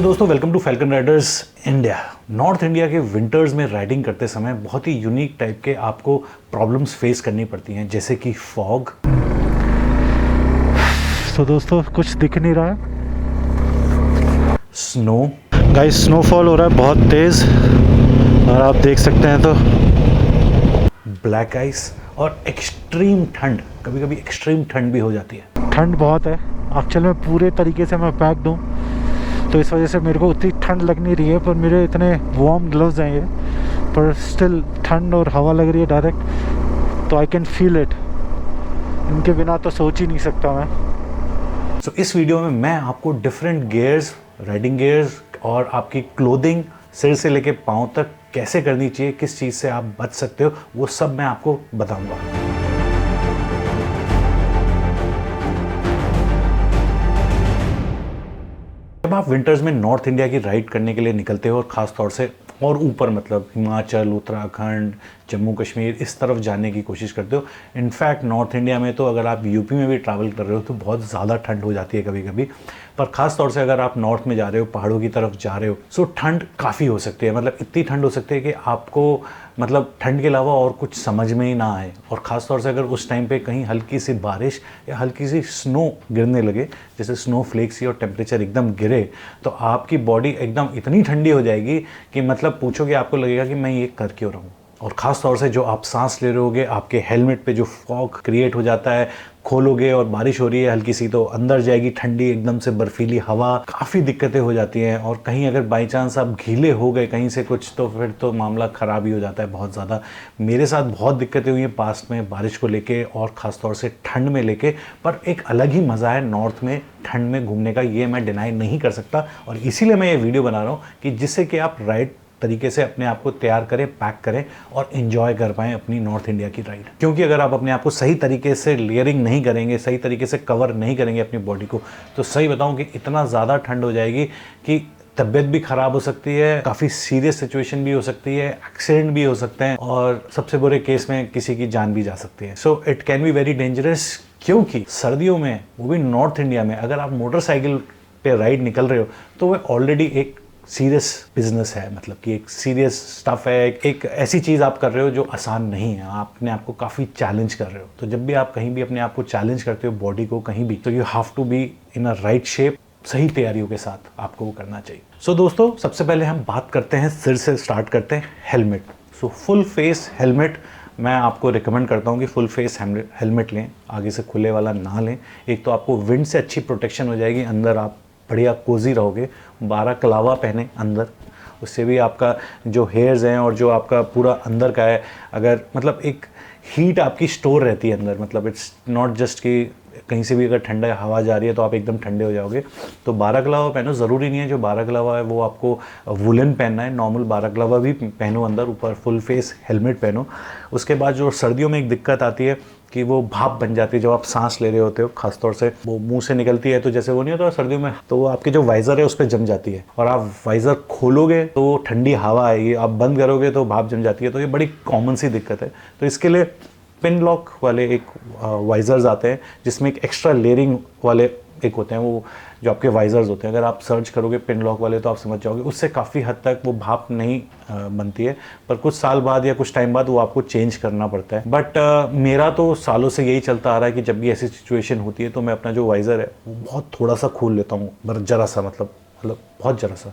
सो दोस्तों, welcome to Falcon Riders India. North India के winters में राइडिंग करते समय बहुत ही यूनिक टाइप के आपको प्रॉब्लम्स फेस करनी पड़ती हैं, जैसे कि फॉग। तो दोस्तों कुछ दिख नहीं रहा है। स्नो, गाइस स्नोफॉल हो रहा है बहुत तेज़ और आप देख सकते हैं तो ब्लैक आइस और एक्सट्रीम ठंड। कभी कभी एक्सट्रीम ठंड भी हो जाती है। ठंड बहुत है। एक्चुअल में पूरे तरीके से मैं पैक्ड हूँ, तो इस वजह से मेरे को उतनी ठंड लग नहीं रही है, पर मेरे इतने वार्म ग्लव्स हैं ये, पर स्टिल ठंड और हवा लग रही है डायरेक्ट, तो आई कैन फील इट। इनके बिना तो सोच ही नहीं सकता मैं। सो इस वीडियो में मैं आपको डिफरेंट गियर्स, राइडिंग गियर्स और आपकी क्लोथिंग सिर से लेके पाँव तक कैसे करनी चाहिए, किस चीज़ से आप बच सकते हो, वो सब मैं आपको बताऊंगा। जब आप विंटर्स में नॉर्थ इंडिया की राइड करने के लिए निकलते हो, और ख़ास तौर से और ऊपर मतलब हिमाचल, उत्तराखंड, जम्मू कश्मीर इस तरफ जाने की कोशिश करते हो। इनफैक्ट नॉर्थ इंडिया में तो अगर आप यूपी में भी ट्रैवल कर रहे हो तो बहुत ज़्यादा ठंड हो जाती है कभी कभी। पर ख़ास तौर से अगर आप नॉर्थ में जा रहे हो, पहाड़ों की तरफ जा रहे हो, सो ठंड काफ़ी हो सकती है। मतलब इतनी ठंड हो सकती है कि आपको मतलब ठंड के अलावा और कुछ समझ में ही ना आए। और ख़ास तौर से अगर उस टाइम पे कहीं हल्की सी बारिश या हल्की सी स्नो गिरने लगे, जैसे स्नो फ्लेक्स और टेम्परेचर एकदम गिरे, तो आपकी बॉडी एकदम इतनी ठंडी हो जाएगी कि मतलब पूछोगे, आपको लगेगा कि मैं ये कर क्यों रहा हूँ। और ख़ास तौर से जो आप सांस ले रहे होगे, आपके हेलमेट पे जो फॉग क्रिएट हो जाता है, खोलोगे और बारिश हो रही है हल्की सी, तो अंदर जाएगी ठंडी एकदम से बर्फीली हवा, काफ़ी दिक्कतें हो जाती हैं। और कहीं अगर बाई चांस आप गीले हो गए कहीं से कुछ, तो फिर तो मामला ख़राब ही हो जाता है बहुत ज़्यादा। मेरे साथ बहुत दिक्कतें हुई हैं पास्ट में बारिश को लेके और ख़ास तौर से ठंड में लेके। पर एक अलग ही मज़ा है नॉर्थ में ठंड में घूमने का, ये मैं डिनाई नहीं कर सकता। और इसीलिए मैं ये वीडियो बना रहा हूँ कि जिससे कि आप राइड तरीके से अपने आप को तैयार करें, पैक करें और एंजॉय कर पाएं अपनी नॉर्थ इंडिया की राइड। क्योंकि अगर आप अपने आप को सही तरीके से लेयरिंग नहीं करेंगे, सही तरीके से कवर नहीं करेंगे अपनी बॉडी को, तो सही बताऊं कि इतना ज़्यादा ठंड हो जाएगी कि तबीयत भी ख़राब हो सकती है, काफ़ी सीरियस सिचुएशन भी हो सकती है, एक्सीडेंट भी हो सकते हैं और सबसे बुरे केस में किसी की जान भी जा सकती है। So it can be very dangerous. क्योंकि सर्दियों में, वो भी नॉर्थ इंडिया में, अगर आप मोटरसाइकिल पे राइड निकल रहे हो तो वह ऑलरेडी एक सीरियस बिजनेस है। मतलब कि एक सीरियस स्टफ है, एक ऐसी चीज़ आप कर रहे हो जो आसान नहीं है। आप अपने आप को काफ़ी चैलेंज कर रहे हो। तो जब भी आप कहीं भी अपने आप को चैलेंज करते हो, बॉडी को कहीं भी, तो you have to be in a right shape. सही तैयारियों के साथ आपको वो करना चाहिए। सो दोस्तों, सबसे पहले हम बात करते हैं, सिर से स्टार्ट करते हैं, helmet. So full face helmet मैं आपको रिकमेंड करता हूँ कि फुल फेस हेलमेट लें, आगे से खुले वाला ना लें। एक तो आपको विंड से अच्छी प्रोटेक्शन हो जाएगी, अंदर आप बढ़िया कोजी रहोगे। 12 कलावा पहने अंदर, उससे भी आपका जो हेयर्स हैं और जो आपका पूरा अंदर का है, अगर मतलब एक हीट आपकी स्टोर रहती है अंदर। मतलब इट्स नॉट जस्ट कि कहीं से भी अगर ठंडा हवा जा रही है तो आप एकदम ठंडे हो जाओगे। तो 12 कलावा पहनो। ज़रूरी नहीं है जो 12 कलावा है वो आपको वुलन पहनना है, नॉर्मल 12 कलावा भी पहनो अंदर, ऊपर फुल फेस हेलमेट पहनो। उसके बाद जो सर्दियों में एक दिक्कत आती है कि वो भाप बन जाती है जब आप सांस ले रहे होते हो, खासतौर से वो मुंह से निकलती है, तो जैसे वो नहीं होता सर्दियों में, तो वो आपके जो वाइज़र है उस पर जम जाती है। और आप वाइज़र खोलोगे तो ठंडी हवा आएगी, आप बंद करोगे तो भाप जम जाती है। तो ये बड़ी कॉमन सी दिक्कत है। तो इसके लिए पिन लॉक वाले एक वाइज़र्स आते हैं, जिसमें एक एक्स्ट्रा लेयरिंग वाले एक होते हैं, वो जो आपके वाइज़र्स होते हैं। अगर आप सर्च करोगे पिन लॉक वाले तो आप समझ जाओगे, उससे काफ़ी हद तक वो भाप नहीं बनती है। पर कुछ साल बाद या कुछ टाइम बाद वो आपको चेंज करना पड़ता है। बट मेरा तो सालों से यही चलता आ रहा है कि जब भी ऐसी सिचुएशन होती है तो मैं अपना जो वाइज़र है वो बहुत थोड़ा सा खोल लेता हूँ, ज़रा सा, मतलब बहुत ज़रा सा।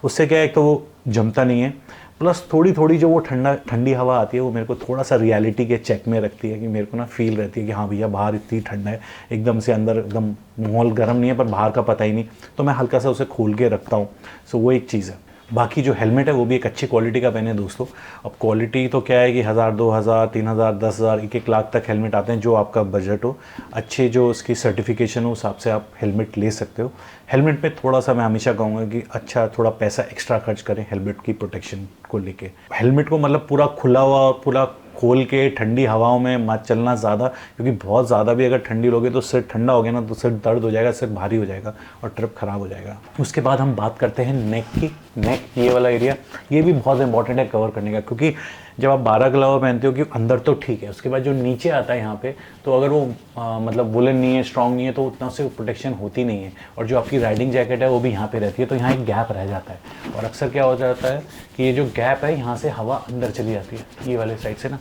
उससे क्या है, एक तो वो जमता नहीं है, प्लस थोड़ी थोड़ी जो वो ठंडी हवा आती है वो मेरे को थोड़ा सा रियलिटी के चेक में रखती है, कि मेरे को ना फील रहती है कि हाँ भैया बाहर इतनी ठंड है, एकदम से अंदर एकदम माहौल गर्म नहीं है पर बाहर का पता ही नहीं, तो मैं हल्का सा उसे खोल के रखता हूँ। सो वो एक चीज़ है। बाकी जो हेलमेट है वो भी एक अच्छी क्वालिटी का पहने दोस्तों। अब क्वालिटी तो क्या है कि 1000, 2000, 3000, 10,000, 1 लाख तक हेलमेट आते हैं, जो आपका बजट हो, अच्छे जो उसकी सर्टिफिकेशन हो, उस हिसाब से आप हेलमेट ले सकते हो। हेलमेट में थोड़ा सा मैं हमेशा कहूँगा कि अच्छा थोड़ा पैसा एक्स्ट्रा खर्च करें हेलमेट की प्रोटेक्शन को लेके। हेलमेट को मतलब पूरा खुला हुआ और पूरा खोल के ठंडी हवाओं में मत चलना ज़्यादा, क्योंकि बहुत ज़्यादा भी अगर ठंडी लोगे तो सिर ठंडा हो गया ना तो सिर दर्द हो जाएगा, सिर भारी हो जाएगा और ट्रिप ख़राब हो जाएगा। उसके बाद हम बात करते हैं नेक की। नेक ये वाला एरिया, ये भी बहुत इंपॉर्टेंट है कवर करने का, क्योंकि जब आप 12 कलवा पहनते हो कि अंदर तो ठीक है, उसके बाद जो नीचे आता है यहाँ पे, तो अगर वो मतलब वुलन नहीं है, स्ट्रॉन्ग नहीं है, तो उतना से प्रोटेक्शन होती नहीं है, और जो आपकी राइडिंग जैकेट है वो भी यहाँ पे रहती है, तो यहाँ एक गैप रह जाता है। और अक्सर क्या हो जाता है कि ये जो गैप है यहाँ से हवा अंदर चली जाती है, ये वाले साइड से ना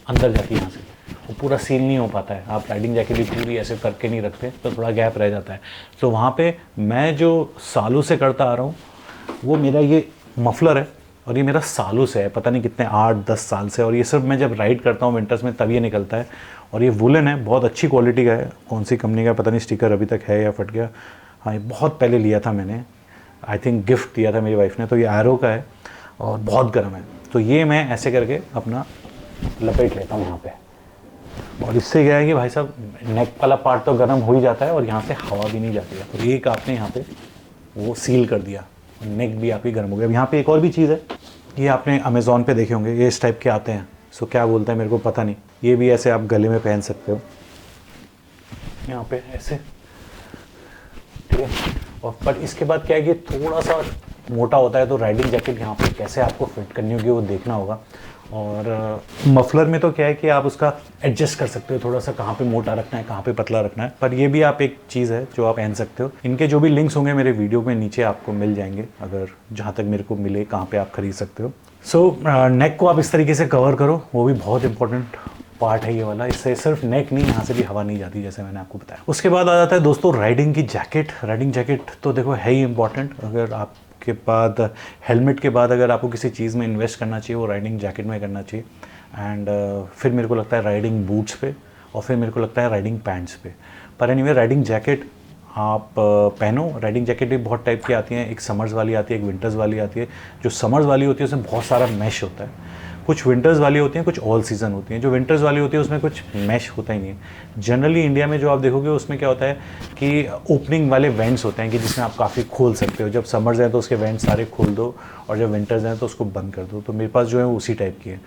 अंदर जाती है यहाँ से, वो पूरा सील नहीं हो पाता है। आप राइडिंग जैकेट भी पूरी ऐसे करके नहीं रखते, तो थोड़ा गैप रह जाता है। तो वहाँ पे मैं जो सालों से करता आ रहा हूँ, वो मेरा ये मफलर है, और ये मेरा सालों से है, पता नहीं कितने 8-10 साल से, और ये सब मैं जब राइड करता हूँ विंटर्स में तब ये निकलता है। और ये वुलन है, बहुत अच्छी क्वालिटी का है, कौन सी कंपनी का पता नहीं, स्टिकर अभी तक है या फट गया। हाँ, ये बहुत पहले लिया था मैंने, आई थिंक गिफ्ट दिया था मेरी वाइफ ने। तो ये एरो का है और बहुत गर्म है, तो ये मैं ऐसे करके अपना लपेट लेता हूँ यहाँ पे, और इससे क्या है कि भाई साहब नेक वाला पार्ट तो गर्म हो ही जाता है और यहाँ से हवा भी नहीं जाती है। तो एक आपने यहाँ पे वो सील कर दिया, नेक भी आपकी गर्म हो गया। अब यहाँ पे एक और भी चीज़ है, ये आपने अमेज़ॉन पे देखे होंगे, ये इस टाइप के आते हैं, सो क्या बोलते हैं मेरे को पता नहीं, ये भी ऐसे आप गले में पहन सकते हो, यहाँ पे ऐसे, ठीक है। और पर इसके बाद क्या है कि थोड़ा सा मोटा होता है, तो राइडिंग जैकेट यहाँ पे कैसे आपको फिट करनी होगी वो देखना होगा। और मफलर में तो क्या है कि आप उसका एडजस्ट कर सकते हो, थोड़ा सा कहाँ पे मोटा रखना है, कहाँ पे पतला रखना है, पर ये भी आप एक चीज़ है जो आप पहन सकते हो। इनके जो भी लिंक्स होंगे मेरे वीडियो में नीचे आपको मिल जाएंगे, अगर जहाँ तक मेरे को मिले कहाँ पे आप खरीद सकते हो। सो नेक को आप इस तरीके से कवर करो, वो भी बहुत इंपॉर्टेंट पार्ट है ये वाला। इससे सिर्फ नेक नहीं, यहाँ से भी हवा नहीं जाती, जैसे मैंने आपको बताया। उसके बाद आ जाता है दोस्तों राइडिंग की जैकेट। राइडिंग जैकेट तो देखो है ही इंपॉर्टेंट, अगर आप के बाद हेलमेट के बाद अगर आपको किसी चीज़ में इन्वेस्ट करना चाहिए वो राइडिंग जैकेट में करना चाहिए। एंड फिर मेरे को लगता है राइडिंग बूट्स पे, और फिर मेरे को लगता है राइडिंग पैंट्स पे। पर एनीवे राइडिंग जैकेट आप पहनो। राइडिंग जैकेट भी बहुत टाइप की आती हैं, एक समर्स वाली आती है, एक विंटर्स वाली आती है। जो समर्स वाली होती है उसमें बहुत सारा मैश होता है, कुछ विंटर्स वाली होती हैं, कुछ ऑल सीज़न होती हैं। जो विंटर्स वाली होती है उसमें कुछ मैश होता ही नहीं है। जनरली इंडिया में जो आप देखोगे उसमें क्या होता है कि ओपनिंग वाले वेंट्स होते हैं कि जिसमें आप काफ़ी खोल सकते हो। जब समर्स हैं तो उसके वेंट सारे खोल दो, और जब विंटर्स हैं तो उसको बंद कर दो। तो मेरे पास जो है उसी टाइप की है,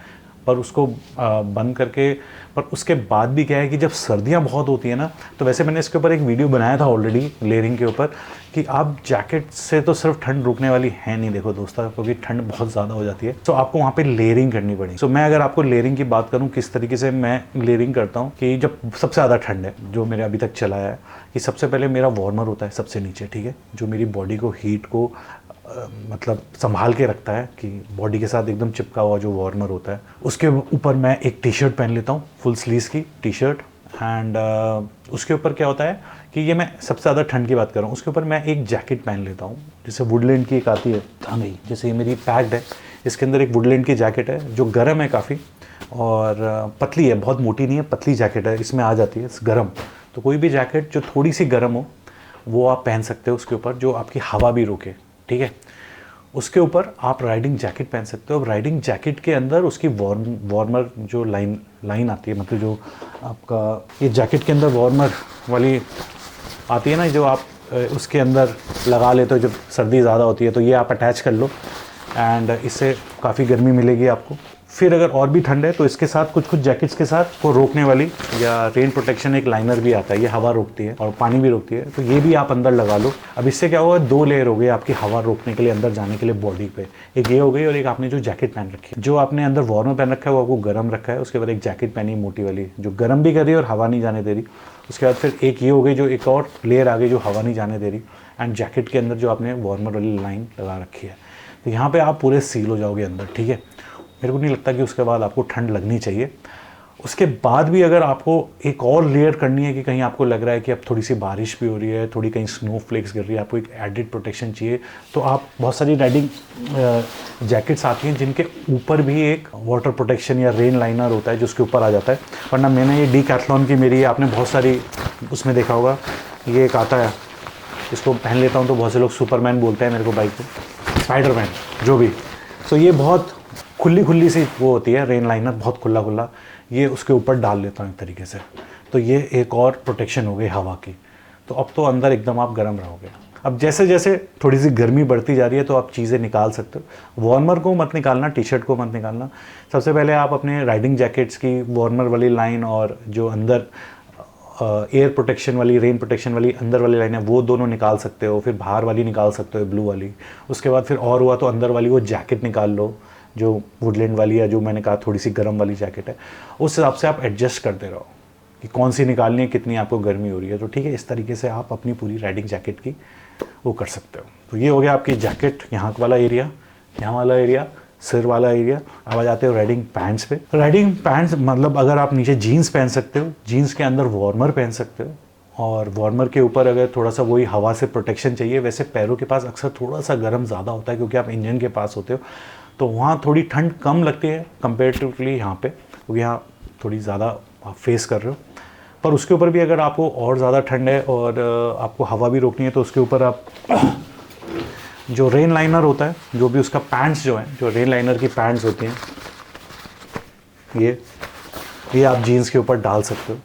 पर उसको बंद करके, पर उसके बाद भी क्या है कि जब सर्दियाँ बहुत होती है ना, तो वैसे मैंने इसके ऊपर एक वीडियो बनाया था ऑलरेडी लेयरिंग के ऊपर, कि आप जैकेट से तो सिर्फ ठंड रुकने वाली है नहीं, देखो दोस्तों, क्योंकि ठंड बहुत ज़्यादा हो जाती है, तो आपको वहाँ पे लेयरिंग करनी पड़ेगी। तो मैं अगर आपको लेयरिंग की बात करूँ किस तरीके से मैं लेयरिंग करता हूँ, कि जब सबसे ज़्यादा ठंड है जो मेरे अभी तक चला है, कि सबसे पहले मेरा वार्मर होता है सबसे नीचे, ठीक है, जो मेरी बॉडी को हीट को मतलब संभाल के रखता है, कि बॉडी के साथ एकदम चिपका हुआ जो वार्मर होता है। उसके ऊपर मैं एक टी शर्ट पहन लेता हूँ, फुल स्लीव्स की टी शर्ट। एंड उसके ऊपर क्या होता है कि ये मैं सबसे ज़्यादा ठंड की बात कर रहा हूँ, उसके ऊपर मैं एक जैकेट पहन लेता हूँ, जैसे वुडलैंड की एक आती है, हाँ भाई, जैसे ये मेरी पैक्ड है, इसके अंदर एक वुडलैंड की जैकेट है जो गर्म है काफ़ी, और पतली है, बहुत मोटी नहीं है, पतली जैकेट है, इसमें आ जाती है गर्म। तो कोई भी जैकेट जो थोड़ी सी गर्म हो वो आप पहन सकते हो उसके ऊपर, जो आपकी हवा भी रोके, ठीक है। उसके ऊपर आप राइडिंग जैकेट पहन सकते हो। अब राइडिंग जैकेट के अंदर उसकी वार्मर जो लाइन आती है, मतलब जो आपका ये जैकेट के अंदर वार्मर वाली आती है ना, जो आप उसके अंदर लगा लेते हो जब सर्दी ज़्यादा होती है, तो ये आप अटैच कर लो, एंड इससे काफ़ी गर्मी मिलेगी आपको। फिर अगर और भी ठंड है तो इसके साथ कुछ जैकेट्स के साथ वो रोकने वाली या रेन प्रोटेक्शन एक लाइनर भी आता है, ये हवा रोकती है और पानी भी रोकती है, तो ये भी आप अंदर लगा लो। अब इससे क्या होगा, 2 लेयर हो गई आपकी हवा रोकने के लिए, अंदर जाने के लिए बॉडी पे, एक ये हो गई, और एक आपने जो जैकेट पहन रखी है, जो आपने अंदर वार्मर पहन रखा है वो आपको गर्म रखा है, उसके बाद एक जैकेट पहनी मोटी वाली जो गर्म भी कर रही है और हवा नहीं जाने दे रही। उसके बाद फिर एक ये हो गई जो एक और लेयर आ गई जो हवा नहीं जाने दे रही, एंड जैकेट के अंदर जो आपने वार्मर वाली लाइन लगा रखी है, तो यहाँ पे आप पूरे सील हो जाओगे अंदर, ठीक है। मेरे को नहीं लगता कि उसके बाद आपको ठंड लगनी चाहिए। उसके बाद भी अगर आपको एक और लेयर करनी है, कि कहीं आपको लग रहा है कि अब थोड़ी सी बारिश भी हो रही है, थोड़ी कहीं स्नो फ्लेक्स गिर रही है, आपको एक एडिड प्रोटेक्शन चाहिए, तो आप बहुत सारी राइडिंग जैकेट्स आती हैं जिनके ऊपर भी एक वाटर प्रोटेक्शन या रेन लाइनर होता है जो उसके ऊपर आ जाता है। वरना मैंने ये डीकैथलॉन की मेरी, आपने बहुत सारी उसमें देखा होगा, ये एक आता है, इसको पहन लेता हूँ तो बहुत से लोग सुपरमैन बोलते हैं मेरे को, बाइक को स्पाइडरमैन जो भी। तो ये बहुत खुली सी वो होती है रेन लाइनर, बहुत खुला, ये उसके ऊपर डाल लेता हूँ एक तरीके से, तो ये एक और प्रोटेक्शन हो गई हवा की। तो अब तो अंदर एकदम आप गर्म रहोगे। अब जैसे जैसे थोड़ी सी गर्मी बढ़ती जा रही है तो आप चीज़ें निकाल सकते हो। वार्मर को मत निकालना, टी शर्ट को मत निकालना। सबसे पहले आप अपने राइडिंग जैकेट्स की वार्मर वाली लाइन और जो अंदर एयर प्रोटेक्शन वाली, रेन प्रोटेक्शन वाली अंदर वाली लाइन है वो दोनों निकाल सकते हो, फिर बाहर वाली निकाल सकते हो ब्लू वाली। उसके बाद फिर और हुआ तो अंदर वाली वो जैकेट निकाल लो जो वुडलैंड वाली है, जो मैंने कहा थोड़ी सी गर्म वाली जैकेट है, उस हिसाब से आप एडजस्ट करते रहो कि कौन सी निकालनी है, कितनी आपको गर्मी हो रही है। तो ठीक है, इस तरीके से आप अपनी पूरी राइडिंग जैकेट की वो कर सकते हो। तो ये हो गया आपकी जैकेट, यहाँ वाला एरिया, यहाँ वाला एरिया, सिर वाला एरिया। अब आ जाते हो राइडिंग पैंट्स पे। राइडिंग पैंट्स मतलब अगर आप नीचे जीन्स पहन सकते हो, जीन्स के अंदर वार्मर पहन सकते हो, और वार्मर के ऊपर अगर थोड़ा सा वही हवा से प्रोटेक्शन चाहिए। वैसे पैरों के पास अक्सर थोड़ा सा गर्म ज़्यादा होता है क्योंकि आप इंजन के पास होते हो, तो वहाँ थोड़ी ठंड कम लगती है कंपेरेटिवली यहाँ पे, क्योंकि यहाँ थोड़ी ज़्यादा आप फेस कर रहे हो। पर उसके ऊपर भी अगर आपको और ज़्यादा ठंड है और आपको हवा भी रोकनी है तो उसके ऊपर आप जो रेन लाइनर होता है, जो भी उसका पैंट्स जो है, जो रेन लाइनर की पैंट्स होती हैं, ये आप जीन्स के ऊपर डाल सकते हो।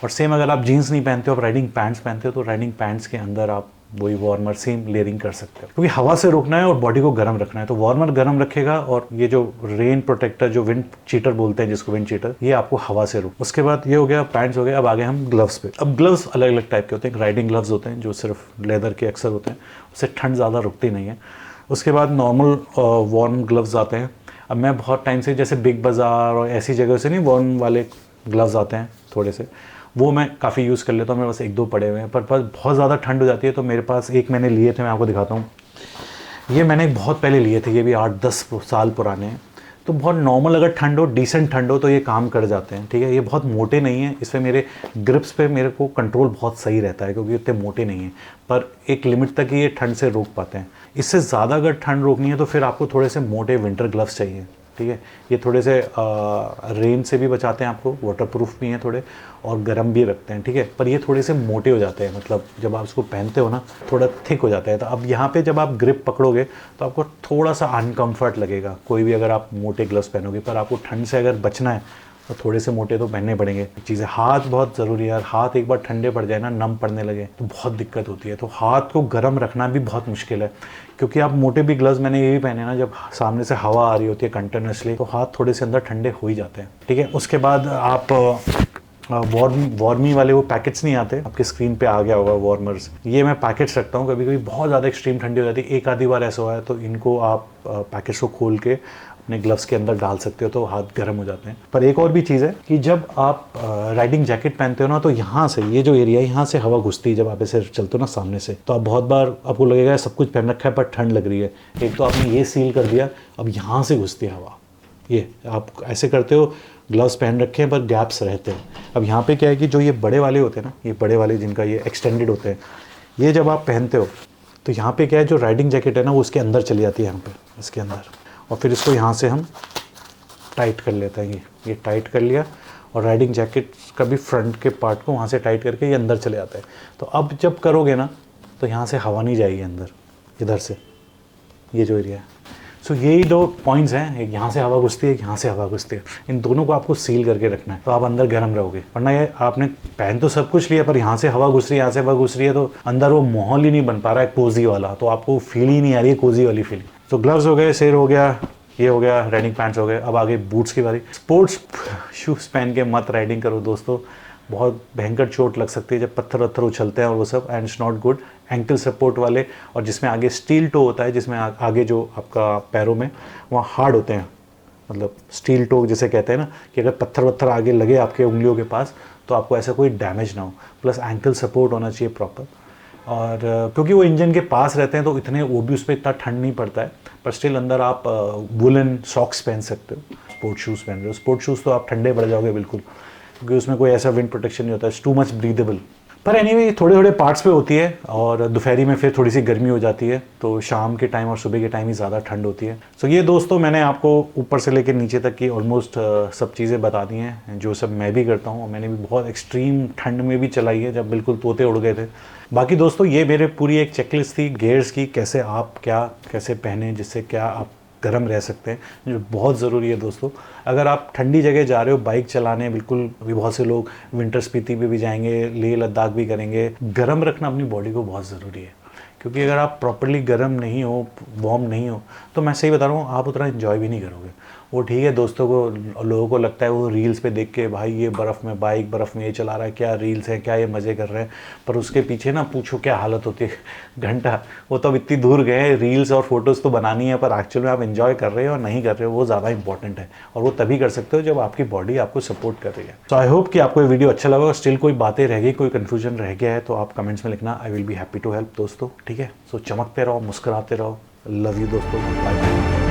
और सेम अगर आप जीन्स नहीं पहनते हो, आप राइडिंग पैंट्स पहनते हो, तो राइडिंग पैंट्स के अंदर आप वही वार्मर सेम लेयरिंग कर सकते हो, क्योंकि हवा से रोकना है और बॉडी को गर्म रखना है। तो वार्मर गर्म रखेगा और ये जो रेन प्रोटेक्टर, जो विंड चीटर बोलते हैं जिसको, विंड चीटर, ये आपको हवा से रोक। उसके बाद ये हो गया पैंट्स हो गया। अब आगे हम ग्लव्स पे। अब ग्लव्स अलग अलग टाइप के होते हैं। राइडिंग ग्लव्स होते हैं जो सिर्फ लेदर के अक्सर होते हैं, उससे ठंड ज़्यादा रुकती नहीं है। उसके बाद नॉर्मल वार्म ग्लव्स आते हैं। अब मैं बहुत टाइम से जैसे बिग बाज़ार और ऐसी जगह से नहीं वार्म वाले ग्लव्स आते हैं थोड़े से, वो मैं काफ़ी यूज़ कर लेता हूँ। मेरे पास एक दो पड़े हुए हैं, पर बहुत ज़्यादा ठंड हो जाती है तो मेरे पास एक मैंने लिए थे, मैं आपको दिखाता हूँ। ये मैंने बहुत पहले लिए थे, ये भी 8-10 साल पुराने हैं। तो बहुत नॉर्मल अगर ठंड हो, डिसेंट ठंड हो, तो ये काम कर जाते हैं। ठीक है, ये बहुत मोटे नहीं हैं, इस पर मेरे ग्रिप्स पे मेरे को कंट्रोल बहुत सही रहता है क्योंकि इतने मोटे नहीं हैं, पर एक लिमिट तक ही ये ठंड से रोक पाते हैं। इससे ज़्यादा अगर ठंड रोकनी है तो फिर आपको थोड़े से मोटे विंटर ग्लव्स चाहिए। ठीक है, ये थोड़े से रेन से भी बचाते हैं आपको, वाटरप्रूफ भी हैं थोड़े, और गर्म भी रखते हैं। ठीक है, पर ये थोड़े से मोटे हो जाते हैं, मतलब जब आप इसको पहनते हो ना थोड़ा थिक हो जाता है। तो अब यहाँ पे जब आप ग्रिप पकड़ोगे तो आपको थोड़ा सा अनकम्फर्ट लगेगा, कोई भी अगर आप मोटे ग्लव्स पहनोगे। पर आपको ठंड से अगर बचना है तो थोड़े से मोटे तो पहनने पड़ेंगे। चीज़ें, हाथ बहुत ज़रूरी है यार। हाथ एक बार ठंडे पड़ जाए ना, नम पड़ने लगे तो बहुत दिक्कत होती है। तो हाथ को गर्म रखना भी बहुत मुश्किल है, क्योंकि आप मोटे भी ग्लव्स मैंने ये भी पहने ना, जब सामने से हवा आ रही होती है कंटिन्यूसली, तो हाथ थोड़े से अंदर ठंडे हो ही जाते हैं। ठीक है, उसके बाद आप वार्मी वाले वो पैकेट्स नहीं आते, आपके स्क्रीन पे आ गया होगा वार्मर्स, ये मैं पैकेट्स रखता हूँ। कभी कभी बहुत ज़्यादा एक्सट्रीम ठंडी हो जाती है, एक आधी बार ऐसा हुआ है, तो इनको आप पैकेट्स को खोल के अपने ग्लव्स के अंदर डाल सकते हो तो हाथ गर्म हो जाते हैं। पर एक और भी चीज़ है कि जब आप राइडिंग जैकेट पहनते हो ना, तो यहाँ से ये जो एरिया है, यहाँ से हवा घुसती है जब आप ऐसे चलते हो ना सामने से, तो आप बहुत बार आपको लगेगा सब कुछ पहन रखा है पर ठंड लग रही है। एक तो आपने ये सील कर दिया, अब यहाँ से घुसती है हवा। ये आप ऐसे करते हो, ग्लव्स पहन रखे हैं पर गैप्स रहते हैं। अब यहाँ पे क्या है कि जो ये बड़े वाले होते हैं ना, ये बड़े वाले जिनका ये एक्सटेंडेड होते हैं, ये जब आप पहनते हो तो यहाँ पे क्या है, जो राइडिंग जैकेट है ना वो उसके अंदर चली जाती है, यहाँ पे इसके अंदर, और फिर इसको यहाँ से हम टाइट कर लेते हैं। ये टाइट कर लिया, और राइडिंग जैकेट का भी फ्रंट के पार्ट को वहाँ से टाइट करके ये अंदर चले जाता है। तो अब जब करोगे ना तो यहाँ से हवा नहीं जाएगी अंदर, इधर से ये जो एरिया है। सो यही दो पॉइंट्स हैं, एक यहाँ से हवा घुसती है, एक यहाँ से हवा घुसती है। इन दोनों को आपको सील करके रखना है, तो आप अंदर गर्म रहोगे। वरना ये आपने पहन तो सब कुछ लिया, पर यहाँ से हवा घुस रही है, यहाँ से हवा घुस रही है, तो अंदर वो माहौल ही नहीं बन पा रहा है कोजी वाला, तो आपको फील ही नहीं आ रही है कोजी वाली फीलिंग। तो ग्लव्स हो गए, सिर हो गया, ये हो गया, राइडिंग पैंट्स हो गए। अब आगे बूट्स की बारी। स्पोर्ट्स शूज़ पहन के मत राइडिंग करो दोस्तों, बहुत भयंकर चोट लग सकती है जब पत्थर वत्थर उछलते हैं और वो सब, and it's not good. Ankle support वाले, और जिसमें आगे स्टील टो होता है, जिसमें आगे जो आपका पैरों में वहाँ हार्ड होते हैं, मतलब स्टील टो जिसे कहते हैं ना, कि अगर पत्थर वत्थर आगे लगे आपके उंगलियों के पास तो आपको ऐसा कोई डैमेज ना हो। प्लस एंकल सपोर्ट होना चाहिए प्रॉपर, और क्योंकि वो इंजन के पास रहते हैं तो इतने, वो भी उस पर इतना ठंड नहीं पड़ता है, पर स्टिल अंदर आप वुलन सॉक्स पहन सकते हो। स्पोर्ट शूज़ पहन रहे हो, स्पोर्ट शूज़ तो आप ठंडे पड़ जाओगे बिल्कुल, क्योंकि उसमें कोई ऐसा विंड प्रोटेक्शन नहीं होता है, टू मच ब्रीदेबल। पर एनीवे थोड़े थोड़े पार्ट्स पे होती है, और दोपहरी में फिर थोड़ी सी गर्मी हो जाती है, तो शाम के टाइम और सुबह के टाइम ही ज़्यादा ठंड होती है। सो ये दोस्तों मैंने आपको ऊपर से लेकर नीचे तक की ऑलमोस्ट सब चीज़ें बता दी हैं, जो सब मैं भी करता हूँ। मैंने भी बहुत एक्सट्रीम ठंड में भी चलाई है, जब बिल्कुल तोते उड़ गए थे। बाकी दोस्तों ये मेरे पूरी एक चेकलिस्ट थी गेयर्स की, कैसे आप क्या कैसे पहने जिससे क्या आप गर्म रह सकते हैं, जो बहुत ज़रूरी है दोस्तों। अगर आप ठंडी जगह जा रहे हो बाइक चलाने, बिल्कुल अभी बहुत से लोग विंटर स्पीति पे भी जाएंगे, लेह लद्दाख भी करेंगे, गर्म रखना अपनी बॉडी को बहुत ज़रूरी है, क्योंकि अगर आप प्रॉपर्ली गर्म नहीं हो, वार्म नहीं हो, तो मैं सही बता रहा हूँ आप उतना इन्जॉय भी नहीं करोगे। वो ठीक है, दोस्तों को लोगों को लगता है वो रील्स पे देख के भाई ये बर्फ़ में बाइक, बर्फ़ में ये चला रहा है, क्या रील्स हैं, क्या ये मज़े कर रहे हैं, पर उसके पीछे ना पूछो क्या हालत होती है घंटा। वो तो अब इतनी दूर गए हैं, रील्स और फोटोज़ तो बनानी है, पर एक्चुअल में आप इन्जॉय कर रहे हो और नहीं कर रहे हो वो ज़्यादा इंपॉर्टेंट है, और वो तभी कर सकते हो जब आपकी बॉडी आपको सपोर्ट कर रही है। सो आई होप कि आपको ये वीडियो अच्छा लगा। स्टिल कोई बातें रह गई, कोई कन्फ्यूजन रह गया है तो आप कमेंट्स में लिखना, I will be happy to help दोस्तों, ठीक है। सो चमकते रहो, मुस्कुराते रहो, लव यू दोस्तों, बाय बाय।